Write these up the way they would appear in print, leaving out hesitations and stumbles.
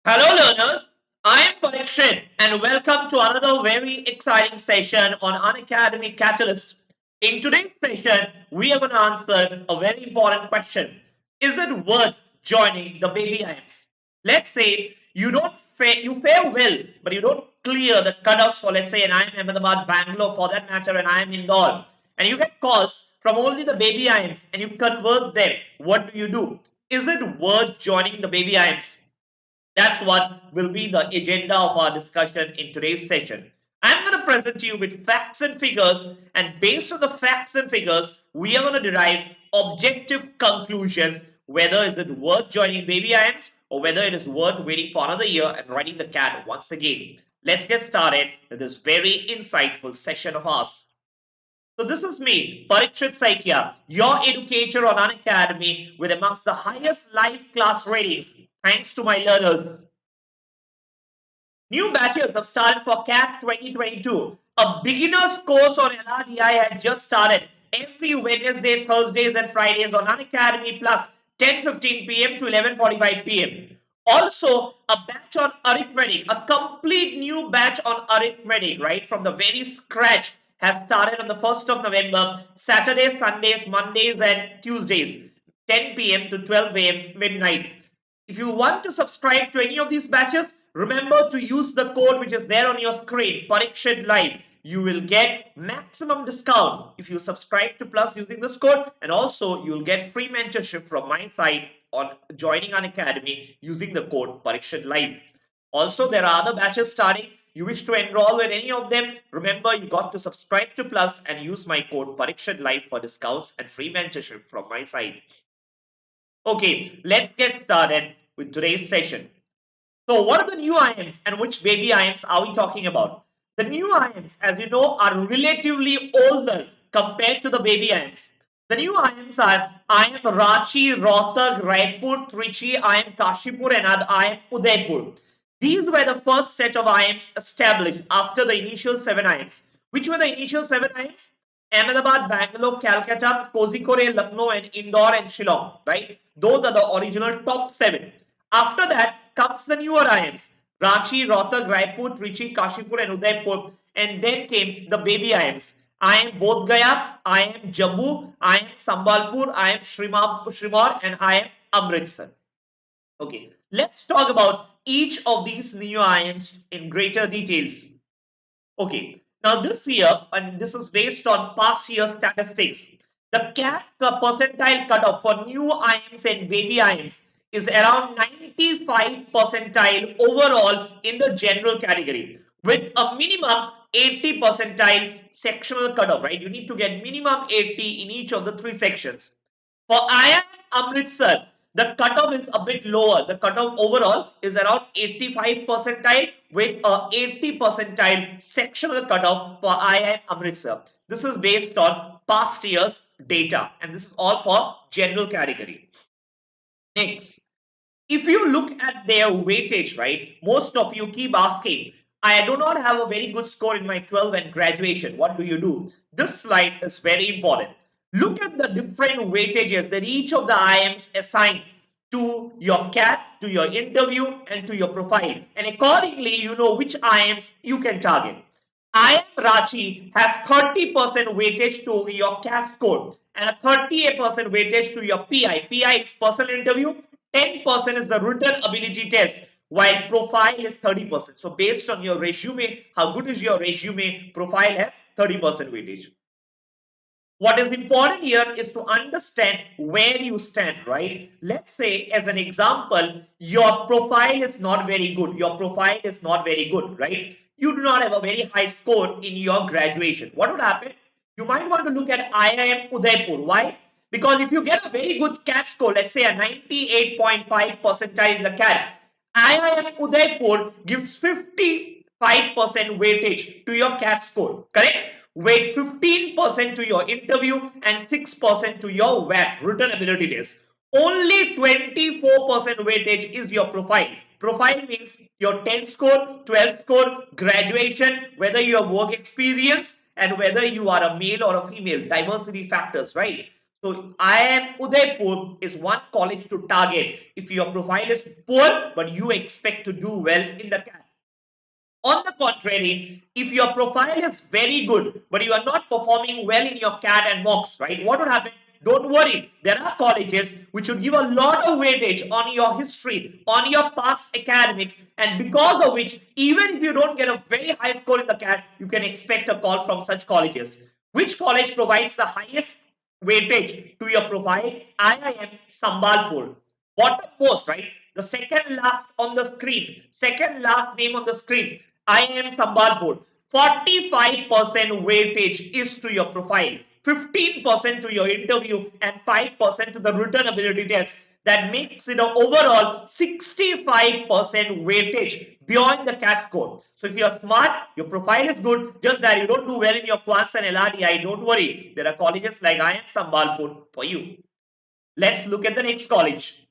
Hello learners, I am Parikshit and welcome to another very exciting session on Unacademy CAT-alyst. In today's session, we are going to answer a very important question. Is it worth joining the Baby IIMs? Let's say you fare well, but you don't clear the cutoffs for let's say an IIM Ahmedabad, Bangalore for that matter, an IIM Indore, and you get calls from only the Baby IIMs and you convert them. What do? Is it worth joining the Baby IIMs? That's what will be the agenda of our discussion in today's session. I'm going to present you with facts and figures, and based on the facts and figures, we are going to derive objective conclusions whether is it worth joining Baby IIMs or whether it is worth waiting for another year and writing the CAT once again. Let's get started with this very insightful session of ours. So this is me, Parikshit Saikia, your educator on Unacademy with amongst the highest live class ratings. Thanks to my learners. New batches have started for CAT 2022. A beginner's course on LRDI had just started every Wednesday, Thursdays and Fridays on Unacademy Plus 10:15 p.m. to 11:45 p.m. Also, a batch on arithmetic, a complete new batch on arithmetic, right from the very scratch has started on the 1st of November, Saturdays, Sundays, Mondays and Tuesdays, 10 p.m. to 12 a.m. midnight. If you want to subscribe to any of these batches, remember to use the code which is there on your screen, Parikshit Live. You will get maximum discount if you subscribe to Plus using this code, and also you will get free mentorship from my side on joining Unacademy using the code Parikshit Live. Also, there are other batches starting. You wish to enroll in any of them, remember you got to subscribe to Plus and use my code Parikshit Live for discounts and free mentorship from my side. Okay, let's get started with today's session. So what are the new IIMs and which baby IIMs are we talking about? The new IIMs, as you know, are relatively older compared to the baby IIMs. The new IIMs are IIM Ranchi, Rohtak, Raipur, Trichy, IIM Kashipur and IIM Udaipur. These were the first set of IIMs established after the initial 7 IIMs. Which were the initial 7 IIMs? Ahmedabad, Bangalore, Calcutta, Kozhikode, Lucknow and Indore and Shillong, right? Those are the original top 7. After that comes the newer IIMs, Ranchi, Rohtak, Raipur, Trichy, Kashipur and Udaipur, and then came the baby IIMs. IIM Bodh Gaya, IIM Jammu, IIM Sambalpur, IIM Shrimar and IIM Amritsar. Okay, let's talk about each of these new IIMs in greater details. Okay, now this year, and this is based on past year statistics, the CAT percentile cutoff for new IIMs and baby IIMs is around 95 percentile overall in the general category, with a minimum 80 percentiles sectional cutoff, right? You need to get minimum 80 in each of the 3 sections. For IIM Amritsar, the cutoff is a bit lower. The cutoff overall is around 85 percentile with a 80 percentile sectional cutoff for IIM Amritsar. This is based on past year's data, and this is all for general category. Next, if you look at their weightage, right, most of you keep asking, I do not have a very good score in my 12 and graduation. What do? This slide is very important. Look at the different weightages that each of the IIMs assign to your CAT, to your interview, and to your profile. And accordingly, you know which IIMs you can target. IIM Ranchi has 30% weightage to your CAT score and a 38% weightage to your PI. PI is personal interview, 10% is the written ability test, while profile is 30%. So based on your resume, how good is your resume, profile has 30% weightage. What is important here is to understand where you stand, right? Let's say, as an example, your profile is not very good. Your profile is not very good, right? You do not have a very high score in your graduation. What would happen? You might want to look at IIM Udaipur. Why? Because if you get a very good CAT score, let's say a 98.5 percentile in the CAT, IIM Udaipur gives 55% weightage to your CAT score, correct? Weight 15% to your interview and 6% to your WAT, written ability test. Only 24% weightage is your profile. Profile means your 10 score, 12 score, graduation, whether you have work experience, and whether you are a male or a female, diversity factors, right? So IIM Udaipur is one college to target if your profile is poor but you expect to do well in the CAT. On the contrary, if your profile is very good, but you are not performing well in your CAT and mocks, right? What would happen? Don't worry. There are colleges which will give a lot of weightage on your history, on your past academics, and because of which, even if you don't get a very high score in the CAT, you can expect a call from such colleges. Which college provides the highest weightage to your profile? IIM Sambalpur. Bottommost, right? The second last on the screen, second last name on the screen. IIM Sambalpur. 45% weightage is to your profile, 15% to your interview, and 5% to the written ability test. That makes it an overall 65% weightage beyond the CAT score. So if you're smart, your profile is good, just that you don't do well in your Quants and LRDI, don't worry. There are colleges like IIM Sambalpur for you. Let's look at the next college.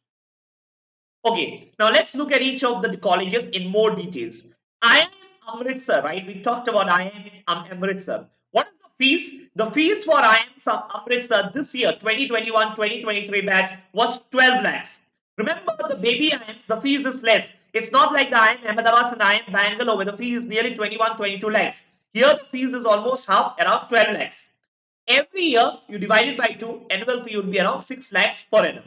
Okay, now let's look at each of the colleges in more details. IIM Amritsar, right? We talked about IIM Amritsar. What is the fees? The fees for IIM Amritsar this year, 2021-2023 batch was 12 lakhs. Remember the baby IIMs, the fees is less. It's not like the IIM Ahmedabad and IIM Bangalore where the fee is nearly 21-22 lakhs. Here the fees is almost half, around 12 lakhs. Every year you divide it by 2, annual fee would be around 6 lakhs per annum.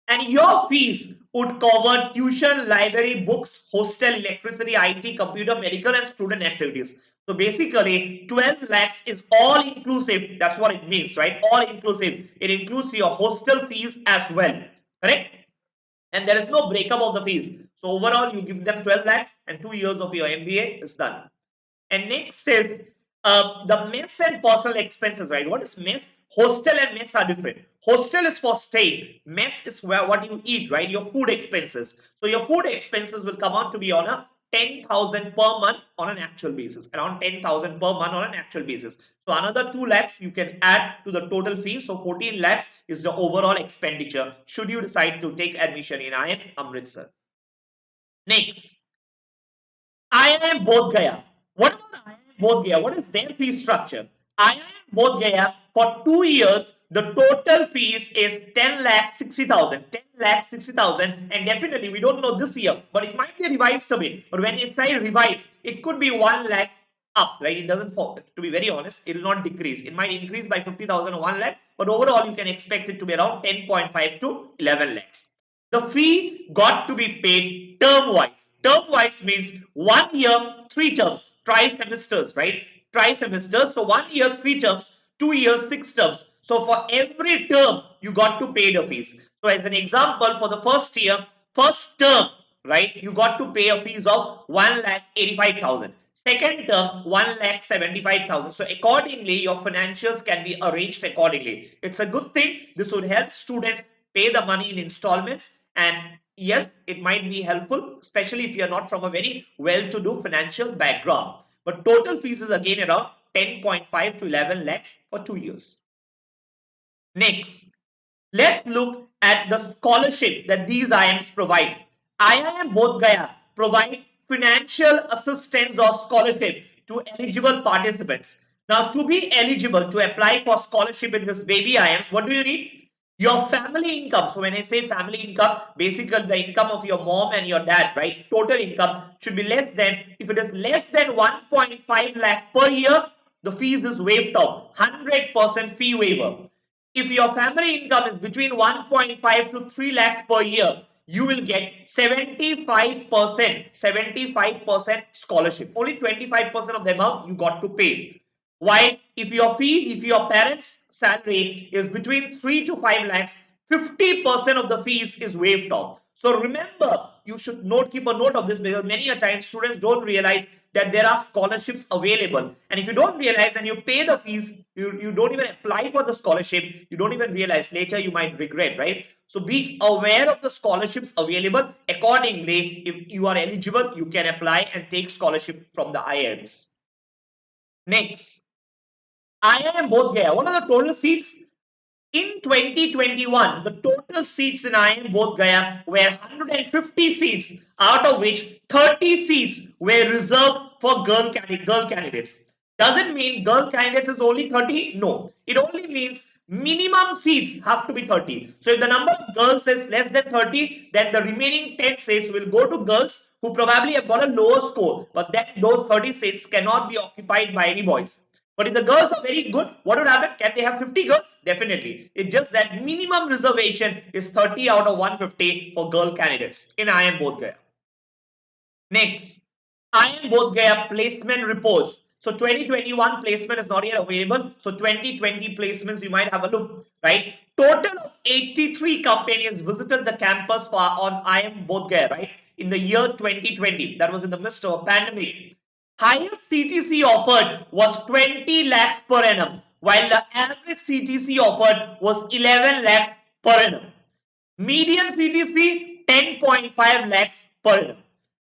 And your fees would cover tuition, library, books, hostel, electricity, IT, computer, medical, and student activities. So basically, 12 lakhs is all inclusive. That's what it means, right? All inclusive. It includes your hostel fees as well. Correct? And there is no breakup of the fees. So overall, you give them 12 lakhs and 2 years of your MBA is done. And next is the mess and personal expenses, right? What is mess? Hostel and mess are different. Hostel is for stay. Mess is where what you eat, right? Your food expenses. So your food expenses will come out to be on a 10,000 per month on an actual basis. Around 10,000 per month on an actual basis. So another 2 lakhs you can add to the total fee. So 14 lakhs is the overall expenditure should you decide to take admission in IIM Amritsar. Next, IIM Bodh Gaya. What about IIM Bodh Gaya? What is their fee structure? IIM Bodh Gaya for 2 years, the total fees is 10 lakh 60,000. 10 lakh 60,000, and definitely we don't know this year, but it might be revised a bit. But when it's say revised, it could be 1 lakh up, right? It doesn't fall. To be very honest, it will not decrease. It might increase by 50,000 or 1 lakh, but overall you can expect it to be around 10.5 to 11 lakhs. The fee got to be paid term wise. Term wise means 1 year, 3 terms, tri-semesters, right? Tri-semesters. So 1 year, 3 terms, 2 years, 6 terms. So for every term, you got to pay the fees. So as an example, for the first year, first term, right, you got to pay a fees of 1,85,000. Second term, 1,75,000. So accordingly, your financials can be arranged accordingly. It's a good thing. This would help students pay the money in installments, and yes, it might be helpful, especially if you're not from a very well-to-do financial background. But total fees is again around 10.5 to 11 lakhs for 2 years. Next, let's look at the scholarship that these IIMs provide. IIM Bodh Gaya provide financial assistance or scholarship to eligible participants. Now, to be eligible to apply for scholarship in this baby IIMs, what do you need? Your family income. So when I say family income, basically the income of your mom and your dad, right? Total income should be less than, if it is less than 1.5 lakh per year, the fees is waived off. 100% fee waiver. If your family income is between 1.5 to 3 lakhs per year, you will get 75% scholarship. Only 25% of the amount you got to pay. While if your parents' salary is between 3 to 5 lakhs, 50% of the fees is waived off. So remember, you should keep a note of this, because many a time students don't realize that there are scholarships available. And if you don't realize and you pay the fees, you don't even apply for the scholarship, you don't even realize, later you might regret, right? So be aware of the scholarships available. Accordingly, if you are eligible, you can apply and take scholarship from the IIMs. Next, IIM Bodh Gaya. What are the total seats? In 2021, the total seats in IIM Bodh Gaya were 150 seats, out of which 30 seats were reserved for girl candidates. Does it mean girl candidates is only 30? No. It only means minimum seats have to be 30. So if the number of girls is less than 30, then the remaining 10 seats will go to girls who probably have got a lower score, but then those 30 seats cannot be occupied by any boys. But if the girls are very good, what would happen? Can they have 50 girls? Definitely. It's just that minimum reservation is 30 out of 150 for girl candidates in IIM Bodh Gaya. Next, IIM Bodh Gaya placement reports. So 2021 placement is not yet available. So 2020 placements, you might have a look, right? Total of 83 companies visited the campus on IIM Bodh Gaya, right? In the year 2020. That was in the midst of a pandemic. Highest CTC offered was 20 lakhs per annum, while the average CTC offered was 11 lakhs per annum. Median CTC 10.5 lakhs per annum.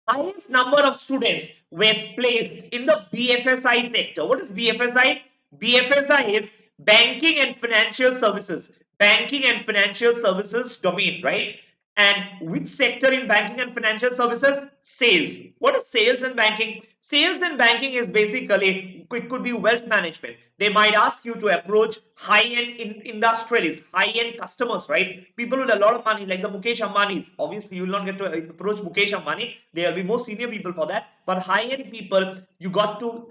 Highest number of students were placed in the BFSI sector. What is BFSI? BFSI is banking and financial services. Banking and financial services domain, right? And which sector in banking and financial services? Sales. What is sales and banking? Sales and banking is basically, it could be wealth management. They might ask you to approach high-end industrialists, high-end customers, right? People with a lot of money, like the Mukesh Ambanis. Obviously, you will not get to approach Mukesh Ambani. There will be more senior people for that. But high-end people, you got to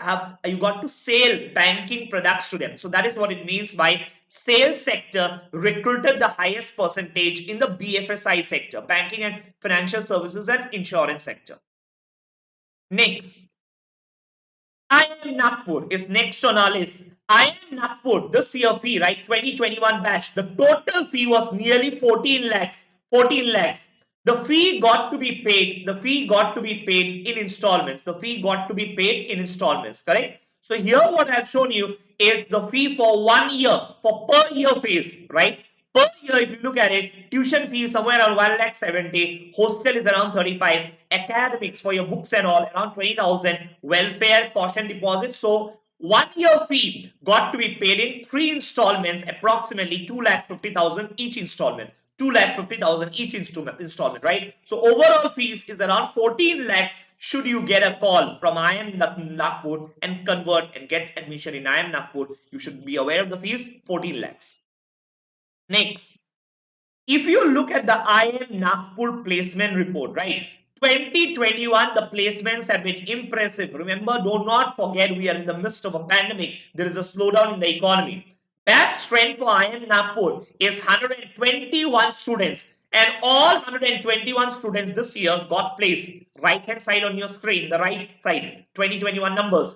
sell banking products to them. So that is what it means by sales sector recruited the highest percentage in the BFSI sector, banking and financial services and insurance sector. Next, IIM Nagpur is next on our list. IIM Nagpur, this year fee, right, 2021 batch, the total fee was nearly 14 lakhs. 14 lakhs. The fee got to be paid. The fee got to be paid in installments. The fee got to be paid in installments, correct? So here what I've shown you is the fee for 1 year, for per year fees, right? Per year, if you look at it, tuition fee is somewhere around 1 lakh 70, hostel is around 35, academics for your books and all around 20,000, welfare, caution deposit. So 1 year fee got to be paid in 3 installments, approximately 2,50,000 each installment. 2,50,000 each installment, right? So overall fees is around 14 lakhs should you get a call from IIM Nagpur and convert and get admission in IIM Nagpur. You should be aware of the fees, 14 lakhs. Next, if you look at the IIM Nagpur placement report, right? 2021, the placements have been impressive. Remember, do not forget we are in the midst of a pandemic. There is a slowdown in the economy. Batch strength for IIM Nagpur is 121 students, and all 121 students this year got placed. Right hand side on your screen, the right side, 2021 numbers.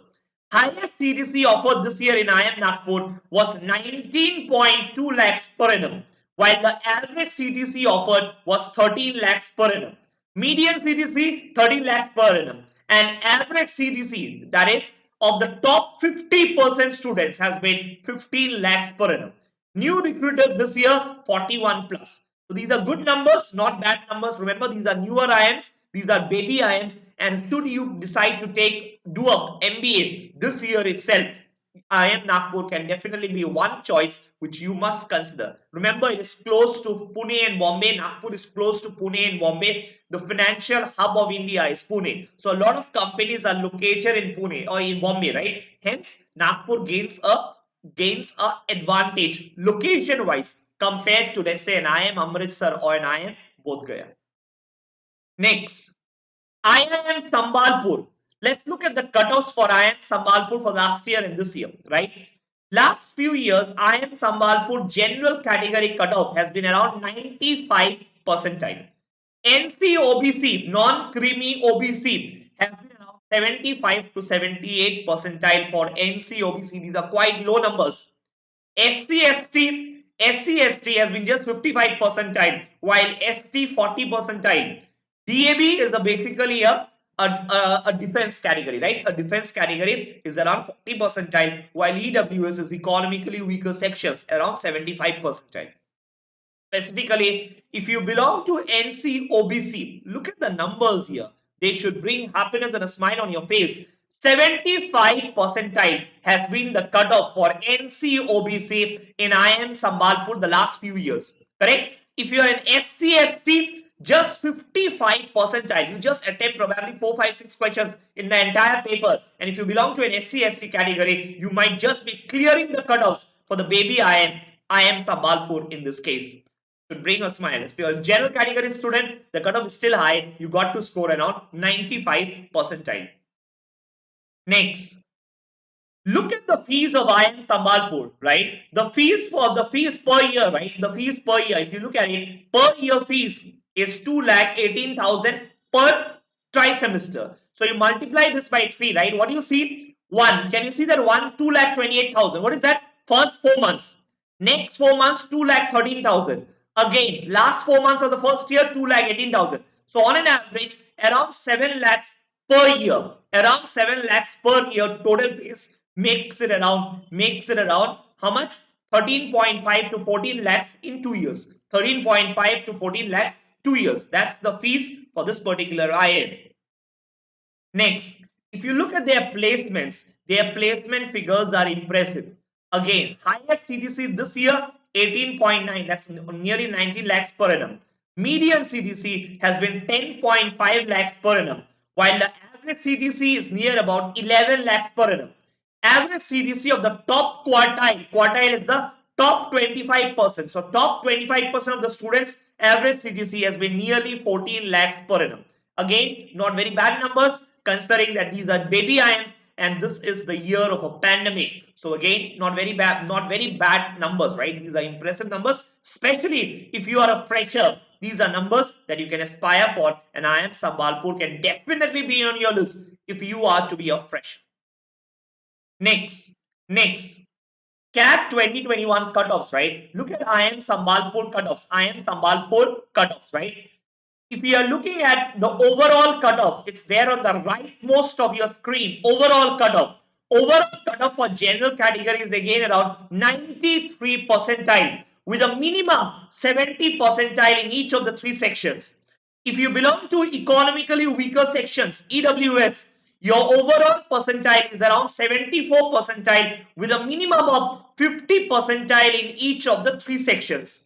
Highest CTC offered this year in IIM Nagpur was 19.2 lakhs per annum, while the average CTC offered was 13 lakhs per annum. Median CTC 13 lakhs per annum, and average CTC, that is of the top 50% students, has been 15 lakhs per annum. New recruiters this year 41 plus. So these are good numbers, not bad numbers. Remember, these are newer IIMs, these are baby IIMs, and should you decide to do a MBA this year itself, IIM Nagpur can definitely be one choice which you must consider. Remember, it is close to Pune and Bombay. Nagpur is close to Pune and Bombay. The financial hub of India is Pune. So a lot of companies are located in Pune or in Bombay, right? Hence, Nagpur gains a advantage location wise compared to, let's say, an IIM Amritsar or an IIM Bodh Gaya. Next, IIM Sambalpur. Let's look at the cutoffs for IIM Sambalpur for last year and this year, right? Last few years, IIM Sambalpur general category cutoff has been around 95 percentile. NC OBC, non-creamy OBC, has been around 75 to 78 percentile for NC OBC. These are quite low numbers. SC ST has been just 55 percentile, while ST 40 percentile. DAB is basically a defense category, right? A defense category is around 40 percentile, while EWS is economically weaker sections around 75 percentile. Specifically, if you belong to NC OBC, look at the numbers here. They should bring happiness and a smile on your face. 75 percentile has been the cutoff for NC OBC in IIM Sambalpur the last few years. Correct? If you are an SC ST, just 55 percentile. You just attempt probably 4, 5, 6 questions in the entire paper. And if you belong to an SC ST category, you might just be clearing the cutoffs for the baby IIM IIM Sambalpur in this case. Should bring a smile. If you're a general category student, the cutoff is still high. You got to score around 95 percentile. Next, look at the fees of IIM Sambalpur, right? The fees per year, right? The fees per year, if you look at it, per year fees is 2,18,000 per trimester. So you multiply this by 3, right? What do you see? 1. Can you see that 1? 2,28,000. What is that? First 4 months. Next 4 months, 2,13,000. Again, last 4 months of the first year, 2,18,000. So on an average, around 7 lakhs per year. Around 7 lakhs per year total fees makes it around how much? 13.5 to 14 lakhs in 2 years. 13.5 to 14 lakhs 2 years. That's the fees for this particular IIM. Next, if you look at their placements, their placement figures are impressive. Again, highest CTC this year 18.9, that's nearly 90 lakhs per annum. Median CTC has been 10.5 lakhs per annum, while the average CTC is near about 11 lakhs per annum. Average CTC of the top quartile is the top 25%. So top 25% of the students average CTC has been nearly 14 lakhs per annum. Again, not very bad numbers considering that these are baby IIMs and this is the year of a pandemic. So again, not very bad numbers, right? These are impressive numbers, especially if you are a fresher. These are numbers that you can aspire for, and IIM Sambalpur can definitely be on your list if you are to be a fresher. Next, CAT 2021 cutoffs, right? Look at IIM Sambalpur cutoffs. IIM Sambalpur cutoffs, right? If we are looking at the overall cutoff, it's there on the rightmost of your screen. Overall cutoff. Overall cutoff for general category is again around 93 percentile with a minimum 70 percentile in each of the 3 sections. If you belong to economically weaker sections, EWS, your overall percentile is around 74 percentile with a minimum of 50 percentile in each of the 3 sections.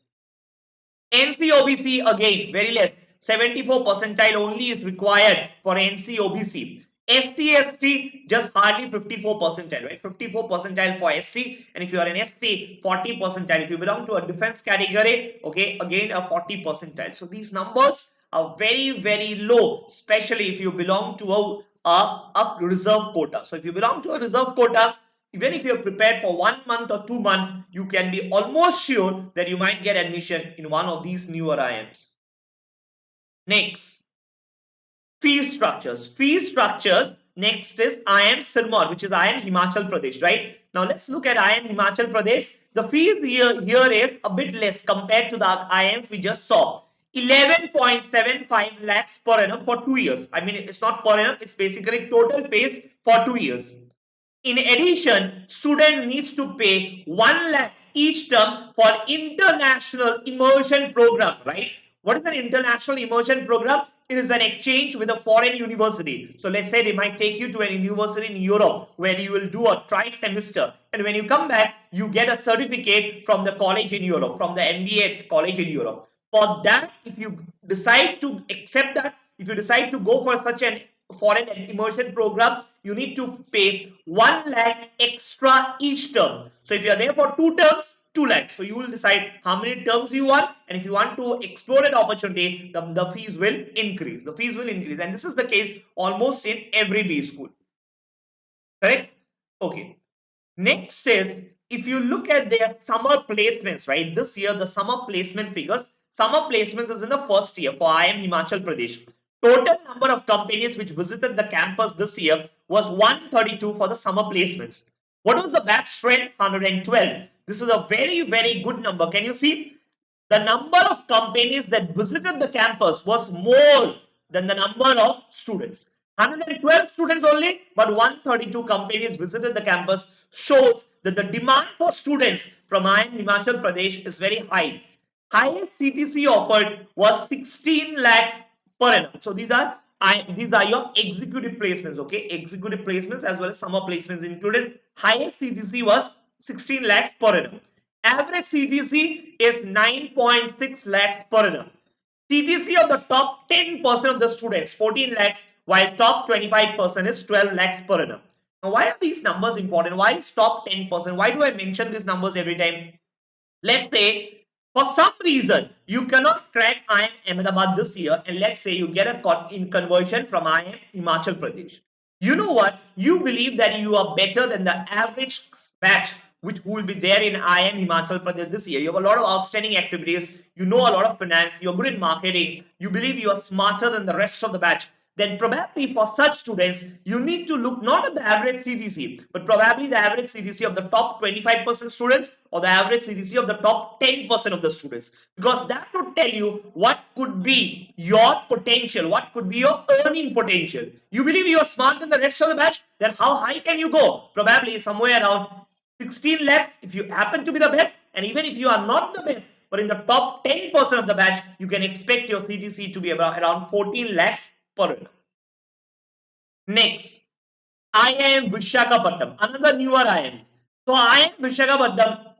NCOBC again very less, 74 percentile only is required for NCOBC. SC/ST just hardly 54 percentile, right? 54 percentile for SC, and if you are an ST, 40 percentile. If you belong to a defense category, okay, again a 40 percentile. So these numbers are very low, especially if you belong to a reserve quota. So if you belong to a reserve quota, even if you're prepared for 1 month or 2 months, you can be almost sure that you might get admission in one of these newer IIMs. Next, fee structures. Fee structures. Next is IIM Sirmaur, which is IIM Himachal Pradesh, right? Now let's look at IIM Himachal Pradesh. The fees here is a bit less compared to the IIMs we just saw. 11.75 lakhs per annum for 2 years. I mean, it's not per annum, it's basically total fees for 2 years. In addition, student needs to pay 1 lakh each term for international immersion program, right? What is an international immersion program? It is an exchange with a foreign university. So let's say they might take you to an university in Europe where you will do a tri-semester, and when you come back, you get a certificate from the college in Europe, from the MBA college in Europe. For that, if you decide to accept that, if you decide to go for such an foreign immersion program, you need to pay 1 lakh extra each term. So if you are there for 2 terms, 2 lakhs. So you will decide how many terms you want, and if you want to explore that opportunity, the fees will increase. The fees will increase, and this is the case almost in every B school. Correct? Okay. Next is, if you look at their summer placements, right? This year, the summer placement figures. Summer placements is in the first year for IIM Himachal Pradesh. Total number of companies which visited the campus this year was 132 for the summer placements. What was the batch strength? 112. This is a very good number. Can you see? The number of companies that visited the campus was more than the number of students. 112 students only, but 132 companies visited the campus, shows that the demand for students from IIM Himachal Pradesh is very high. Highest CTC offered was 16 lakhs per annum. So these are your executive placements, okay? Executive placements as well as summer placements included. Highest CTC was 16 lakhs per annum. Average CTC is 9.6 lakhs per annum. CTC of the top 10% of the students, 14 lakhs, while top 25% is 12 lakhs per annum. Now, why are these numbers important? Why is top 10%? Why do I mention these numbers every time? Let's say for some reason you cannot crack IIM Ahmedabad this year, and let's say you get a in conversion from IIM Himachal Pradesh. You know what? You believe that you are better than the average batch which will be there in IIM Himachal Pradesh this year. You have a lot of outstanding activities. You know a lot of finance. You're good in marketing. You believe you are smarter than the rest of the batch. Then probably for such students, you need to look not at the average CDC, but probably the average CDC of the top 25% students or the average CDC of the top 10% of the students. Because that would tell you what could be your potential, what could be your earning potential. You believe you are smarter than the rest of the batch, then how high can you go? Probably somewhere around 16 lakhs if you happen to be the best, and even if you are not the best, but in the top 10% of the batch, you can expect your CDC to be around 14 lakhs per annum. Next, IIM Vishakhapatnam, another newer IIMs. So IIM Vishakhapatnam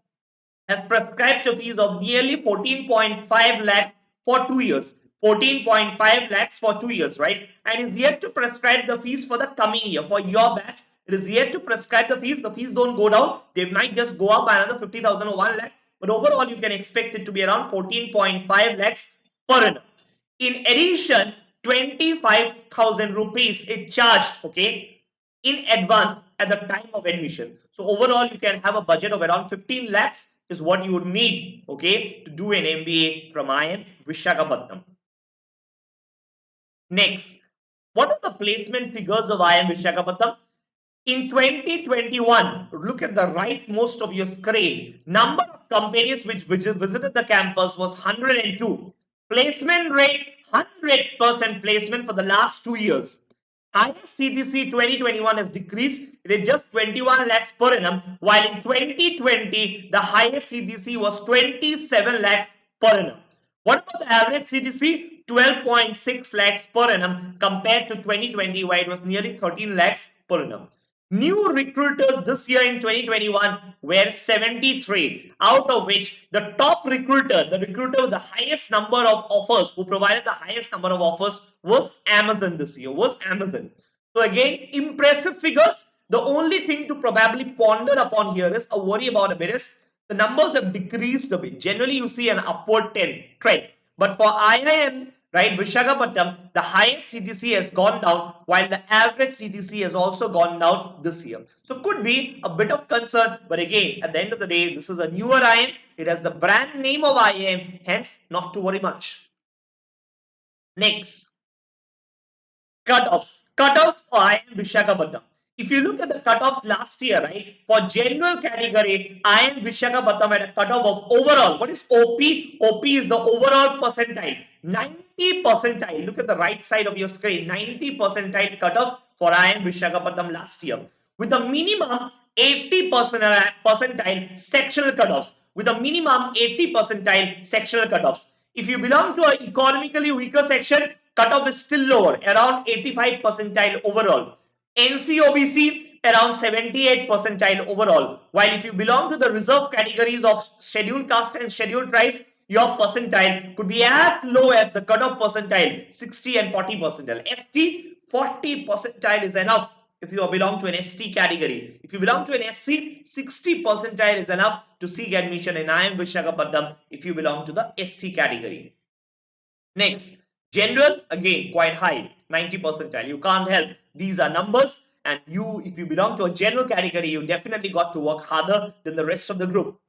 has prescribed a fees of nearly 14.5 lakhs for 2 years. 14.5 lakhs for 2 years, right? And is yet to prescribe the fees for the coming year. For your batch, it is yet to prescribe the fees. The fees don't go down. They might just go up by another 50,000 or 1 lakh. But overall, you can expect it to be around 14.5 lakhs per annum. In addition, 25,000 rupees is charged, okay, in advance at the time of admission. So overall, you can have a budget of around 15 lakhs is what you would need, okay, to do an MBA from IIM Vishakhapatnam. Next, what are the placement figures of IIM Vishakhapatnam? In 2021, look at the rightmost of your screen. Number of companies which visited the campus was 102. Placement rate, 100% placement for the last 2 years. Highest CTC 2021 has decreased. It is just 21 lakhs per annum, while in 2020, the highest CTC was 27 lakhs per annum. What about the average CTC? 12.6 lakhs per annum compared to 2020, where it was nearly 13 lakhs per annum. New recruiters this year in 2021 were 73, out of which the top recruiter, the recruiter with the highest number of offers, who provided the highest number of offers, was Amazon this year, was Amazon. So again, impressive figures. The only thing to probably ponder upon here is a worry about a bit is the numbers have decreased a bit. Generally, you see an upward trend. But for IIM, right, Vishakhapatnam, the highest CTC has gone down, while the average CTC has also gone down this year. So could be a bit of concern, but again, at the end of the day, this is a newer IIM. It has the brand name of IIM, hence not to worry much. Next, cutoffs. Cutoffs for IIM Vishakhapatnam. If you look at the cutoffs last year, right, for general category, IIM Vishakhapatnam had a cutoff of overall. What is OP? OP is the overall percentile. 90 percentile. Look at the right side of your screen. 90 percentile cutoff for IIM Vishakhapatnam last year. With a minimum 80 percentile sectional cutoffs. With a minimum 80 percentile sectional cutoffs. If you belong to an economically weaker section, cutoff is still lower, around 85 percentile overall. NCOBC around 78 percentile overall. While if you belong to the reserve categories of scheduled caste and scheduled tribes, your percentile could be as low as the cutoff percentile, 60 and 40 percentile. ST, 40 percentile is enough if you belong to an ST category. If you belong to an SC, 60 percentile is enough to seek admission in IIM Vishakhapatnam if you belong to the SC category. Next, general, again quite high, 90 percentile. You can't help. These are numbers, and you, if you belong to a general category, you definitely got to work harder than the rest of the group.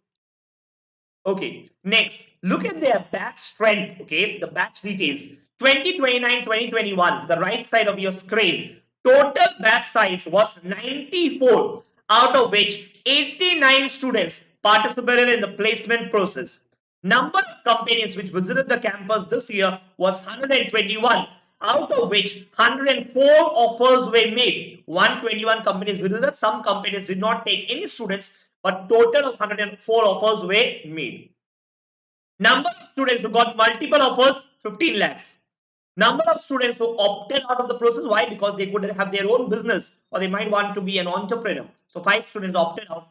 Okay, next, look at their batch strength, okay, the batch details. 2029-2021, the right side of your screen, total batch size was 94, out of which 89 students participated in the placement process. Number of companies which visited the campus this year was 121, out of which 104 offers were made. 121 companies visited. Some companies did not take any students, but total of 104 offers were made. Number of students who got multiple offers, 15 lakhs. Number of students who opted out of the process, why? Because they could have their own business or they might want to be an entrepreneur. So 5 students opted out.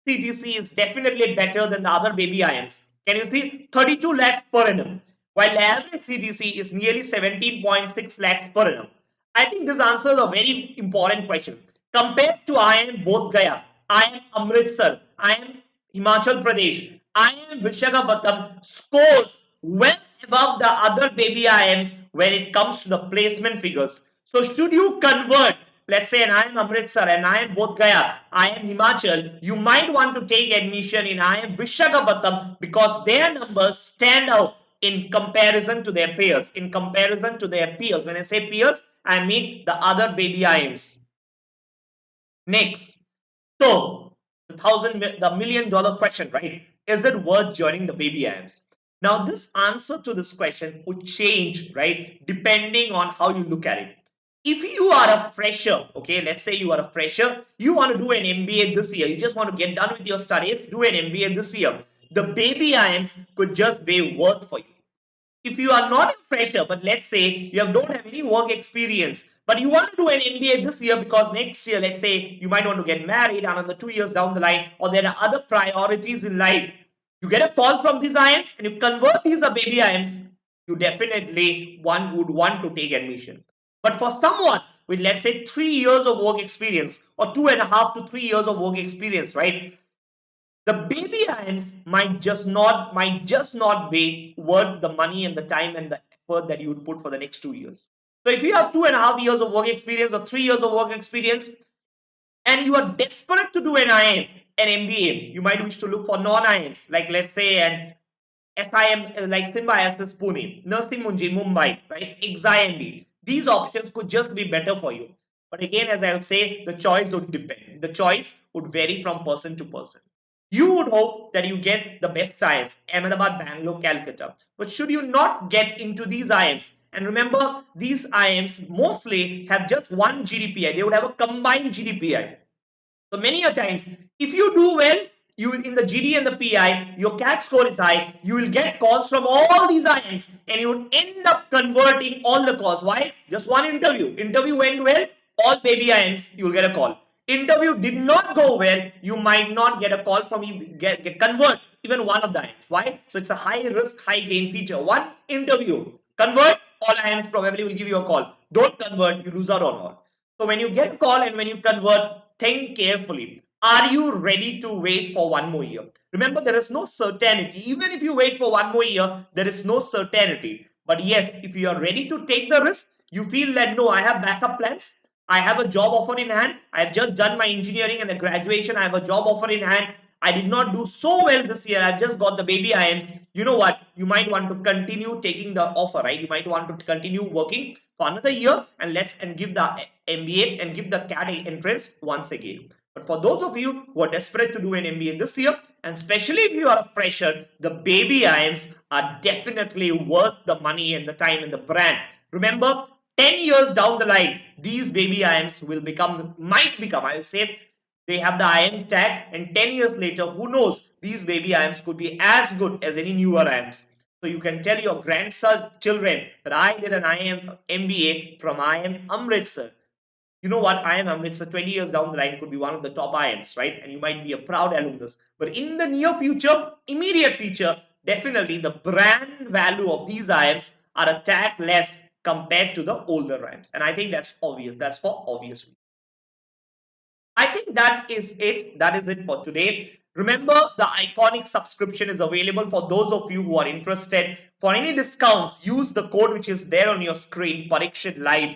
CTC is definitely better than the other baby IIMs. Can you see? 32 lakhs per annum, while the average CTC is nearly 17.6 lakhs per annum. I think this answers a very important question. Compared to IIM Bodh Gaya, IIM Amritsar, IIM Himachal Pradesh, IIM Vishakhapatnam scores well above the other baby IIMs when it comes to the placement figures. So should you convert, let's say an IIM Amritsar and IIM Bodh Gaya, IIM Himachal, you might want to take admission in IIM Vishakhapatnam because their numbers stand out in comparison to their peers. In comparison to their peers. When I say peers, I mean the other baby IIMs. Next. So the million dollar question, right? Is it worth joining the baby IIMs? Now, this answer to this question would change, right? Depending on how you look at it. If you are a fresher, okay, let's say you are a fresher, you want to do an MBA this year, you just want to get done with your studies, do an MBA this year. The baby IIMs could just be worth for you. If you are not a fresher, but let's say you don't have any work experience, but you want to do an MBA this year because next year, let's say you might want to get married another 2 years down the line, or there are other priorities in life. You get a call from these IIMs and you convert these are baby IIMs, you definitely one would want to take admission. But for someone with let's say 3 years of work experience or 2.5 to 3 years of work experience, right? The baby IIMs might just not be worth the money and the time and the effort that you would put for the next 2 years. So if you have 2.5 years of work experience or 3 years of work experience and you are desperate to do an IIM, an MBA, you might wish to look for non-IIMs like let's say an SIM like Symbiosis Pune, Nursing Munji Mumbai, right? XIMB. These options could just be better for you. But again, as I would say, the choice would depend. The choice would vary from person to person. You would hope that you get the best IIMs, Ahmedabad, Bangalore, Calcutta. But should you not get into these IIMs, and remember, these IIMs mostly have just one GDPI. They would have a combined GDPI. So many a times, if you do well, you in the GD and the PI, your CAT score is high, you will get calls from all these IIMs and you would end up converting all the calls. Why? Just one interview. Interview went well, all baby IIMs, you will get a call. Interview did not go well, you might not get a call from you, get convert even one of the IIMs. Why? So it's a high risk, high gain feature. One interview, convert, all IIMs probably will give you a call. Don't convert, you lose out on all. So when you get a call and when you convert, think carefully. Are you ready to wait for one more year? Remember, there is no certainty. Even if you wait for one more year, there is no certainty. But yes, if you are ready to take the risk, you feel that no, I have backup plans. I have a job offer in hand. I have just done my engineering and the graduation. I have a job offer in hand. I did not do so well this year. I've just got the baby IIMs. You know what? You might want to continue taking the offer, right? You might want to continue working for another year and give the MBA and give the CAT entrance once again. But for those of you who are desperate to do an MBA this year, and especially if you are a fresher, the baby IIMs are definitely worth the money and the time and the brand. Remember, 10 years down the line, these baby IIMs might become, I'll say, they have the IIM tag, and 10 years later, who knows, these baby IIMs could be as good as any newer IIMs. So you can tell your grandson children that I did an IIM MBA from IIM Amritsar. You know what? IIM Amritsar 20 years down the line could be one of the top IIMs, right? And you might be a proud alumnus. But in the near future, immediate future, definitely the brand value of these IIMs are a tad less compared to the older IIMs. And I think that's obvious. That's for obvious reasons. I think that is it. That is it for today. Remember, the iconic subscription is available for those of you who are interested. For any discounts, use the code which is there on your screen, Parikshat Live.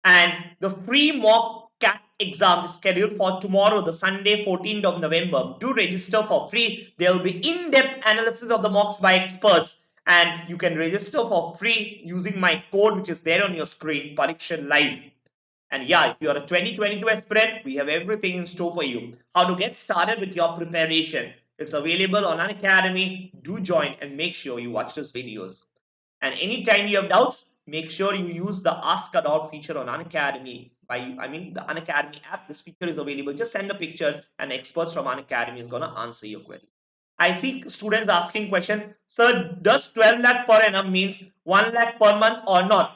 And the free mock CAT exam is scheduled for tomorrow, the Sunday, 14th of November. Do register for free. There will be in-depth analysis of the mocks by experts. And you can register for free using my code which is there on your screen, Parikshat Live. And yeah, if you are a 2022 aspirant, we have everything in store for you. How to get started with your preparation. It's available on Unacademy. Do join and make sure you watch those videos. And anytime you have doubts, make sure you use the Ask a Doubt feature on Unacademy. The Unacademy app. This feature is available. Just send a picture and experts from Unacademy is going to answer your query. I see students asking question, sir, does 12 lakh per annum means 1 lakh per month or not?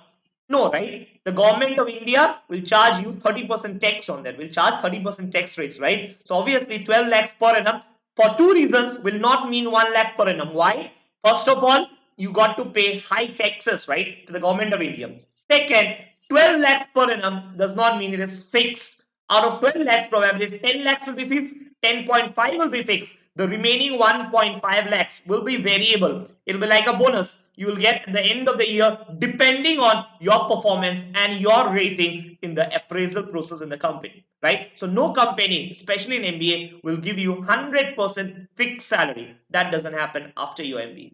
No, right? The government of India will charge you 30% tax on that. Will charge 30% tax rates, right? So obviously 12 lakhs per annum for two reasons will not mean 1 lakh per annum. Why? First of all, you got to pay high taxes, right, to the government of India. Second, 12 lakhs per annum does not mean it is fixed. Out of 12 lakhs, probably 10 lakhs will be fixed, 10.5 will be fixed. The remaining 1.5 lakhs will be variable. It will be like a bonus you will get at the end of the year depending on your performance and your rating in the appraisal process in the company, right? So no company, especially in MBA, will give you 100% fixed salary. That doesn't happen after your MBA.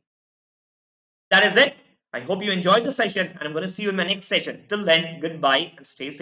That is it. I hope you enjoyed the session, and I'm going to see you in my next session. Till then, goodbye and stay safe.